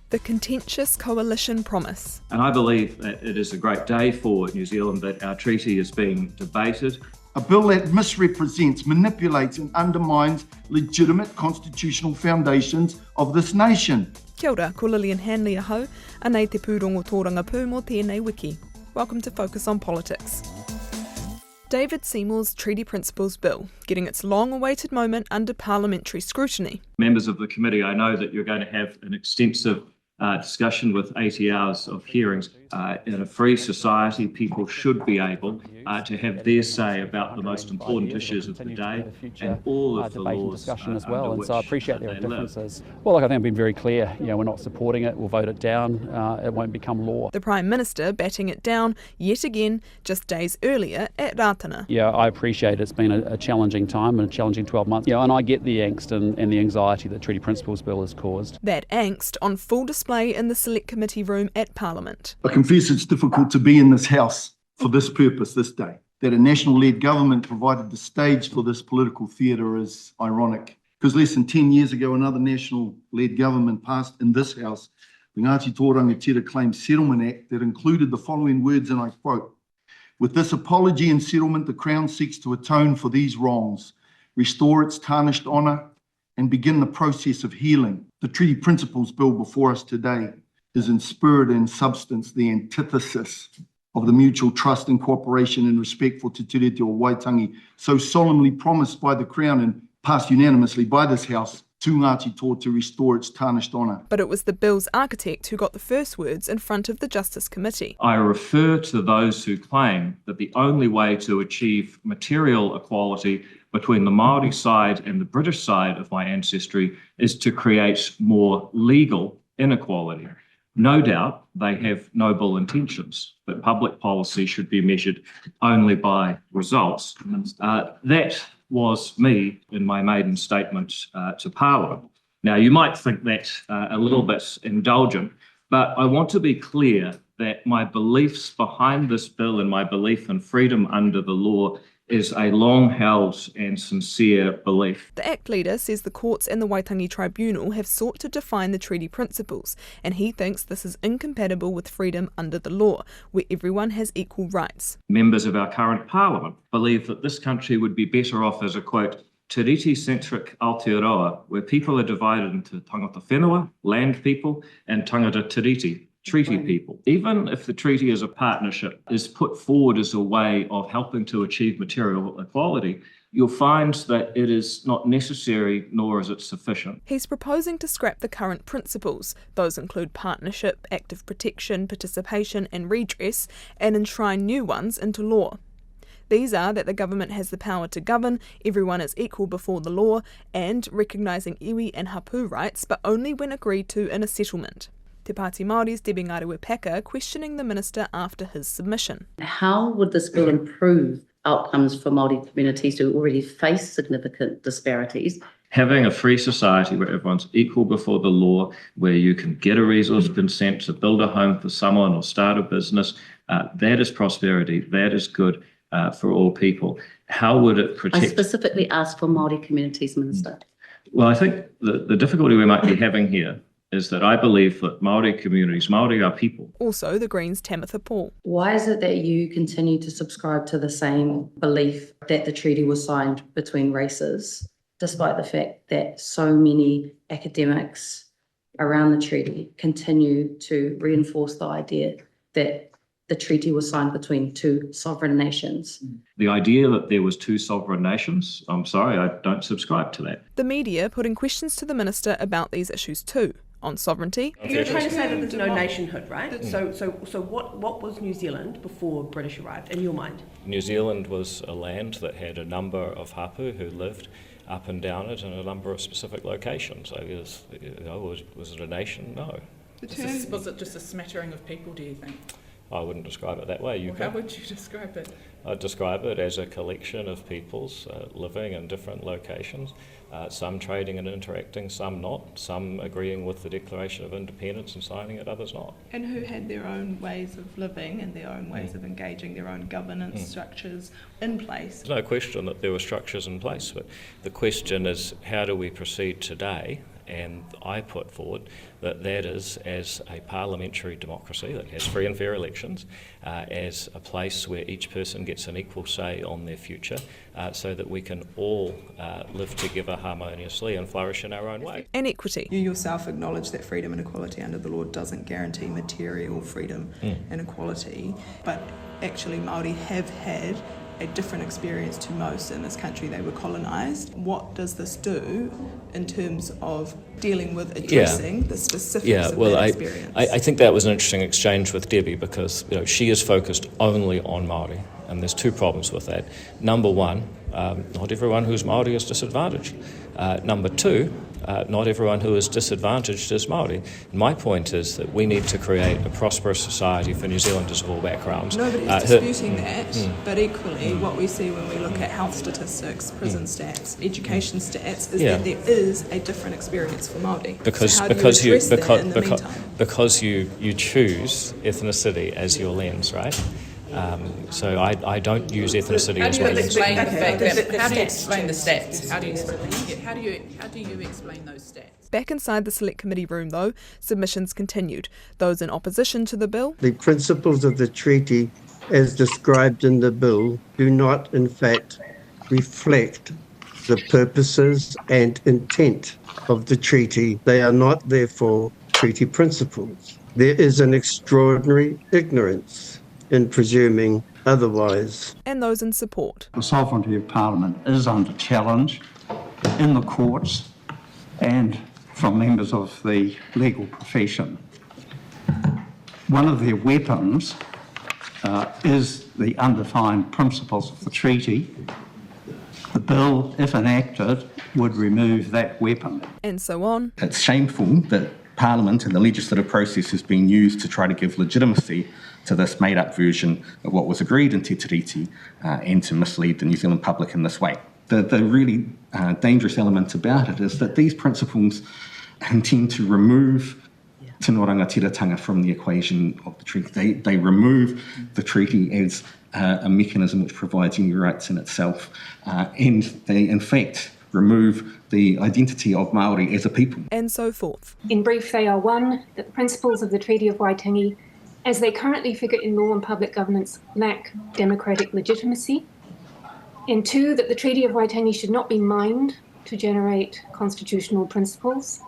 The contentious coalition promise. And I believe that it is a great day for New Zealand that our treaty is being debated. A bill that misrepresents, manipulates and undermines legitimate constitutional foundations of this nation. Kia ora, ko Lillian Hanly ahau, anei te pūrongo tōranga pū mō tēnei wiki. Welcome to Focus on Politics. David Seymour's Treaty Principles Bill, getting its long-awaited moment under parliamentary scrutiny. Members of the committee, I know that you're going to have an extensive discussion with 80 hours of hearings. In a free society, people should be able to have their say about the most important issues of the day and all of the laws discussion as well. And so I appreciate there are differences. Live. Well, look, I think I've been very clear. We're not supporting it. We'll vote it down. It won't become law. The Prime Minister batting it down yet again just days earlier at Ratana. Yeah, I appreciate it's been a challenging time and a challenging 12 months. And I get the angst and the anxiety that Treaty Principles Bill has caused. That angst on full display in the Select Committee room at Parliament. I confess it's difficult to be in this House for this purpose this day. That a national-led government provided the stage for this political theatre is ironic. Because less than 10 years ago, another national-led government passed in this House the Ngāti Tōrangatira Claims Settlement Act that included the following words, and I quote, "With this apology and settlement, the Crown seeks to atone for these wrongs, restore its tarnished honour, and begin the process of healing." The Treaty Principles Bill before us today is in spirit and substance the antithesis of the mutual trust and cooperation and respect for Te Tiriti o Waitangi, so solemnly promised by the Crown and passed unanimously by this House to Ngāti Tō to restore its tarnished honour. But it was the bill's architect who got the first words in front of the Justice Committee. I refer to those who claim that the only way to achieve material equality between the Māori side and the British side of my ancestry is to create more legal inequality. No doubt they have noble intentions, but public policy should be measured only by results. That was me in my maiden statement to Parliament. Now, you might think that a little bit indulgent, but I want to be clear that my beliefs behind this bill and my belief in freedom under the law is a long-held and sincere belief. The Act leader says the courts and the Waitangi Tribunal have sought to define the treaty principles, and he thinks this is incompatible with freedom under the law, where everyone has equal rights. Members of our current parliament believe that this country would be better off as a, quote, tiriti-centric Aotearoa, where people are divided into tangata whenua, land people, and tangata tiriti, treaty people. Even if the treaty as a partnership is put forward as a way of helping to achieve material equality, you'll find that it is not necessary nor is it sufficient. He's proposing to scrap the current principles. Those include partnership, active protection, participation and redress, and enshrine new ones into law. These are that the government has the power to govern, everyone is equal before the law, and recognising iwi and hapu rights, but only when agreed to in a settlement. Te Pāti Māori's Debbie Ngarewa-Packer questioning the minister after his submission. How would this bill improve outcomes for Māori communities who already face significant disparities? Having a free society where everyone's equal before the law, where you can get a resource consent to build a home for someone or start a business, that is prosperity, that is good for all people. How would it protect? I specifically asked for Māori communities, Minister. Well, I think the difficulty we might be having here is that I believe that Māori communities, Māori are people. Also, the Greens' Tamitha Paul. Why is it that you continue to subscribe to the same belief that the treaty was signed between races, despite the fact that so many academics around the treaty continue to reinforce the idea that the treaty was signed between two sovereign nations? The idea that there was two sovereign nations, I'm sorry, I don't subscribe to that. The media putting questions to the minister about these issues too. On sovereignty. You're trying to say that there's no nationhood, right? So what was New Zealand before British arrived, in your mind? New Zealand was a land that had a number of hapu who lived up and down it in a number of specific locations. So was it a nation? No. Was it just a smattering of people, do you think? I wouldn't describe it that way. How would you describe it? I'd describe it as a collection of peoples living in different locations, some trading and interacting, some not, some agreeing with the Declaration of Independence and signing it, others not. And who had their own ways of living and their own ways of engaging, their own governance structures in place. There's no question that there were structures in place, but the question is, how do we proceed today And I put forward that is, as a parliamentary democracy that has free and fair elections, as a place where each person gets an equal say on their future, so that we can all live together harmoniously and flourish in our own way. And equity. You yourself acknowledge that freedom and equality under the law doesn't guarantee material freedom and equality, but actually Māori have had a different experience to most in this country. They were colonised. What does this do in terms of dealing with addressing the specifics of that experience? I think that was an interesting exchange with Debbie, because she is focused only on Māori, and there's two problems with that. Number one, not everyone who's Māori is disadvantaged. Number two, not everyone who is disadvantaged is Māori. And my point is that we need to create a prosperous society for New Zealanders of all backgrounds. Nobody's disputing that, but equally what we see when we look at health statistics, prison stats, education stats, is that there is a different experience for Māori. Because you choose ethnicity as your lens, right? So I don't use ethnicity as my lens. How do you explain the stats? How do you explain those stats? Back inside the Select Committee room, though, submissions continued. Those in opposition to the bill. The principles of the treaty, as described in the bill, do not, in fact, reflect the purposes and intent of the treaty. They are not, therefore, treaty principles. There is an extraordinary ignorance in presuming otherwise. And those in support. The sovereignty of Parliament is under challenge in the courts and from members of the legal profession. One of their weapons is the undefined principles of the treaty. The bill, if enacted, would remove that weapon. And so on. It's shameful that Parliament and the legislative process has been used to try to give legitimacy to this made-up version of what was agreed in Te Tiriti and to mislead the New Zealand public in this way. The really dangerous element about it is that these principles intend to remove Te Norangatira from the equation of the treaty. They remove the treaty as a mechanism which provides new rights in itself, and they, in fact, remove the identity of Māori as a people. And so forth. In brief, they are one, that the principles of the Treaty of Waitangi, as they currently figure in law and public governance, lack democratic legitimacy. And two, that the Treaty of Waitangi should not be mined to generate constitutional principles.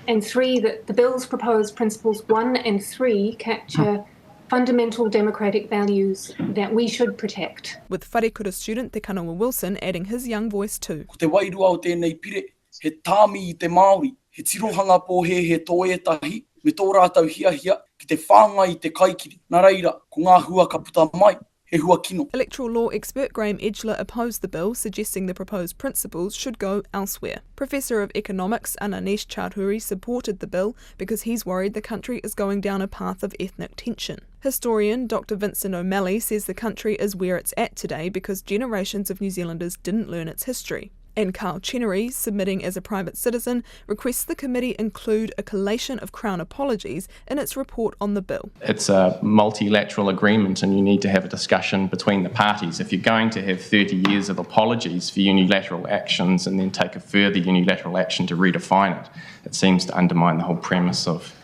And three, that the bill's proposed principles 1 and 3 capture fundamental democratic values that we should protect. With Wharekura student Te Kanawa Wilson adding his young voice too. Te wairua o tēnei pire, he tāmi I te Māori, he tirohanga pōhe he tōetahi, me tō rātau hia ki te whāngai I te kaikiri. Nā reira, ko ngā hua ka puta mai, he hua kino. Electoral law expert Graham Edgler opposed the bill, suggesting the proposed principles should go elsewhere. Professor of Economics Ananesh Chaudhuri supported the bill because he's worried the country is going down a path of ethnic tension. Historian Dr. Vincent O'Malley says the country is where it's at today because generations of New Zealanders didn't learn its history. And Carl Chenery, submitting as a private citizen, requests the committee include a collation of Crown apologies in its report on the bill. It's a multilateral agreement and you need to have a discussion between the parties. If you're going to have 30 years of apologies for unilateral actions and then take a further unilateral action to redefine it, it seems to undermine the whole premise of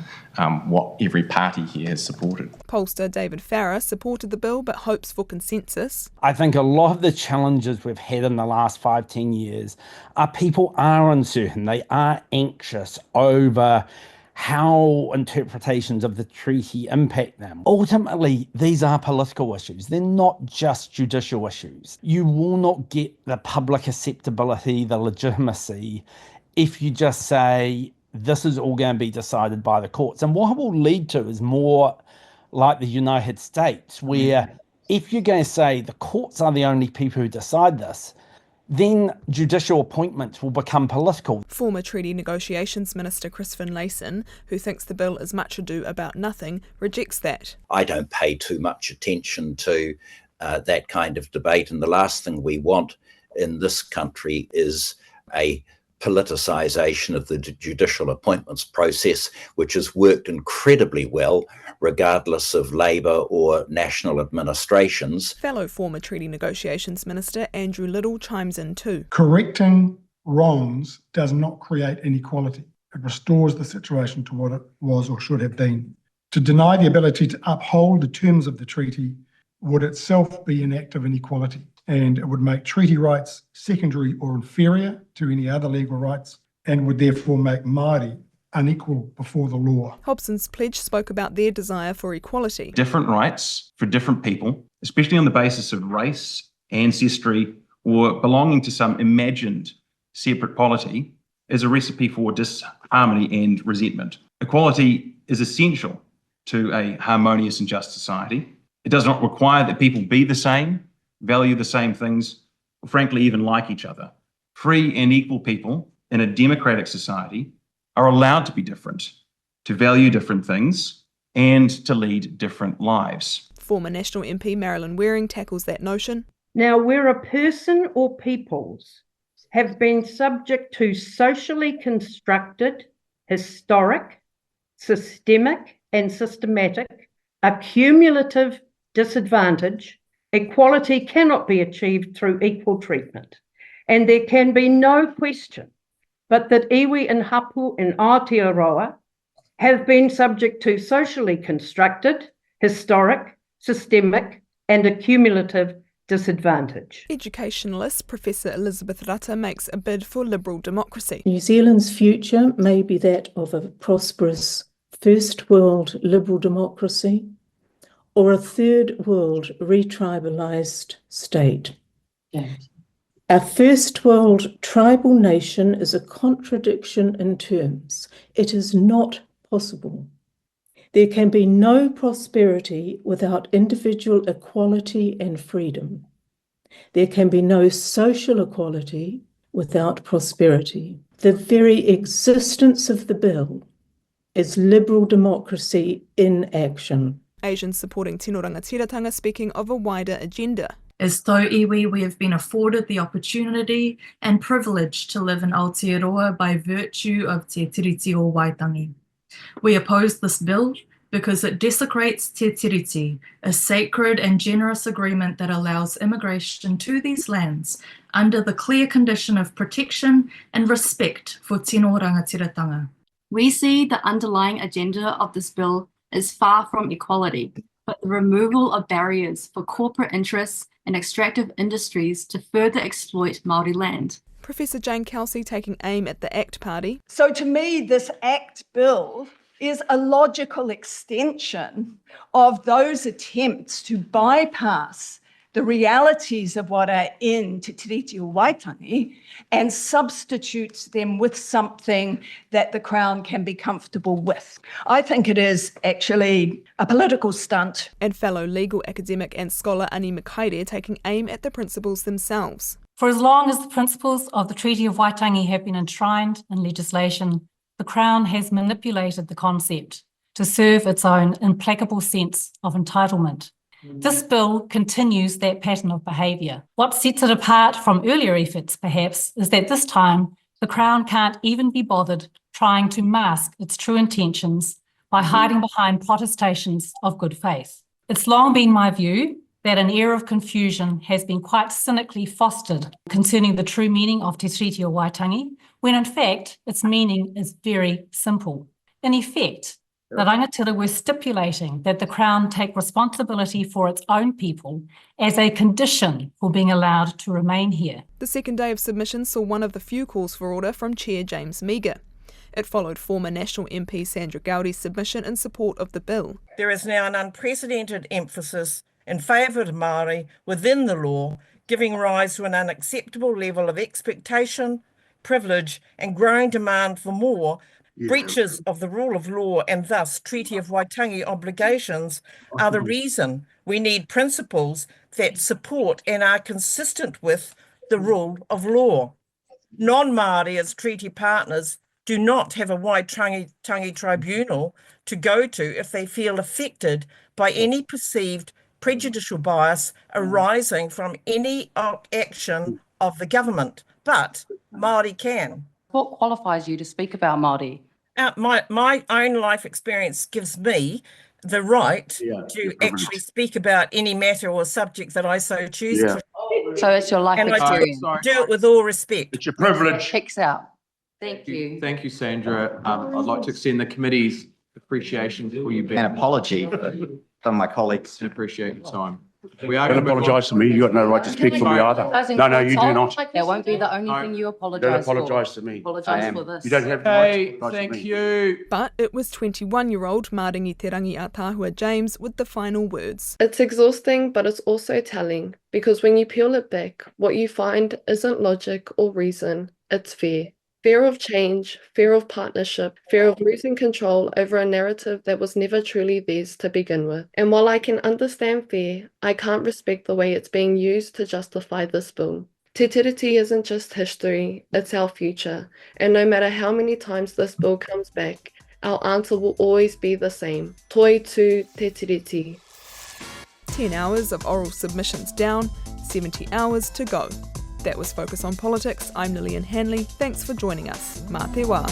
what every party here has supported. Pollster David Farrer supported the bill but hopes for consensus. I think a lot of the challenges we've had in the last 5-10 years are people are uncertain. They are anxious over how interpretations of the treaty impact them. Ultimately, these are political issues. They're not just judicial issues. You will not get the public acceptability, the legitimacy, if you just say, this is all going to be decided by the courts. And what it will lead to is more like the United States, where if you're going to say the courts are the only people who decide this, then judicial appointments will become political. Former Treaty Negotiations Minister Chris Finlayson, who thinks the bill is much ado about nothing, rejects that. I don't pay too much attention to that kind of debate, and the last thing we want in this country is a politicisation of the judicial appointments process, which has worked incredibly well, regardless of Labour or national administrations. Fellow former Treaty Negotiations Minister Andrew Little chimes in too. Correcting wrongs does not create inequality. It restores the situation to what it was or should have been. To deny the ability to uphold the terms of the treaty would itself be an act of inequality, and it would make treaty rights secondary or inferior to any other legal rights, and would therefore make Māori unequal before the law. Hobson's pledge spoke about their desire for equality. Different rights for different people, especially on the basis of race, ancestry, or belonging to some imagined separate polity, is a recipe for disharmony and resentment. Equality is essential to a harmonious and just society. It does not require that people be the same, value the same things, or frankly even like each other. Free and equal people in a democratic society are allowed to be different, to value different things, and to lead different lives. Former National MP Marilyn Waring tackles that notion. Now, where a person or peoples have been subject to socially constructed, historic, systemic and systematic, accumulative disadvantage, equality cannot be achieved through equal treatment. And there can be no question but that iwi and hapu in Aotearoa have been subject to socially constructed, historic, systemic and accumulative disadvantage. Educationalist Professor Elizabeth Rata makes a bid for liberal democracy. New Zealand's future may be that of a prosperous first world liberal democracy or a third world retribalised state. Yes. A first world tribal nation is a contradiction in terms. It is not possible. There can be no prosperity without individual equality and freedom. There can be no social equality without prosperity. The very existence of the bill is liberal democracy in action. Asians supporting Tino Rangatiratanga speaking of a wider agenda. As though iwi, we have been afforded the opportunity and privilege to live in Aotearoa by virtue of Te Tiriti o Waitangi. We oppose this bill because it desecrates Te Tiriti, a sacred and generous agreement that allows immigration to these lands under the clear condition of protection and respect for Tino Rangatiratanga. We see the underlying agenda of this bill is far from equality, but the removal of barriers for corporate interests and extractive industries to further exploit Māori land. Professor Jane Kelsey taking aim at the ACT Party. So to me, this ACT bill is a logical extension of those attempts to bypass the realities of what are in Te Tiriti o Waitangi and substitutes them with something that the Crown can be comfortable with. I think it is actually a political stunt. And fellow legal academic and scholar Ani Makaire taking aim at the principles themselves. For as long as the principles of the Treaty of Waitangi have been enshrined in legislation, the Crown has manipulated the concept to serve its own implacable sense of entitlement. This bill continues that pattern of behaviour. What sets it apart from earlier efforts, perhaps, is that this time the Crown can't even be bothered trying to mask its true intentions by hiding behind protestations of good faith. It's long been my view that an air of confusion has been quite cynically fostered concerning the true meaning of Te Tiriti o Waitangi, when in fact its meaning is very simple. In effect, the rangatira were stipulating that the Crown take responsibility for its own people as a condition for being allowed to remain here. The second day of submission saw one of the few calls for order from Chair James Meagher. It followed former National MP Sandra Gowdie's submission in support of the bill. There is now an unprecedented emphasis in favour of Māori within the law, giving rise to an unacceptable level of expectation, privilege and growing demand for more. Breaches of the rule of law and thus Treaty of Waitangi obligations are the reason we need principles that support and are consistent with the rule of law. Non-Māori as treaty partners do not have a Waitangi tribunal to go to if they feel affected by any perceived prejudicial bias arising from any action of the government, but Māori can. What qualifies you to speak about Māori? My own life experience gives me the right to actually speak about any matter or subject that I so choose So it's your life And I experience. do it with all respect. It's your privilege. Checks out. Thank you. Thank you, Sandra. I'd like to extend the committee's appreciation for you being. An apology for some of my colleagues. Appreciate your time. We are Don't apologise to me. You've got no right to speak for me either. No, you do not. That won't be the only thing you apologise for. Don't apologise to me. Apologise for this. You don't have the right to apologise Thank to me. you. But it was 21-year-old Māringi Te Rangi Ātāhua James with the final words. It's exhausting, but it's also telling, because when you peel it back, what you find isn't logic or reason, it's fear. Fear of change, fear of partnership, fear of losing control over a narrative that was never truly theirs to begin with. And while I can understand fear, I can't respect the way it's being used to justify this bill. Te tiriti isn't just history, it's our future. And no matter how many times this bill comes back, our answer will always be the same. Toi tū te tiriti. 10 hours of oral submissions down, 70 hours to go. That was Focus on Politics. I'm Lillian Hanly. Thanks for joining us. Mā te wā.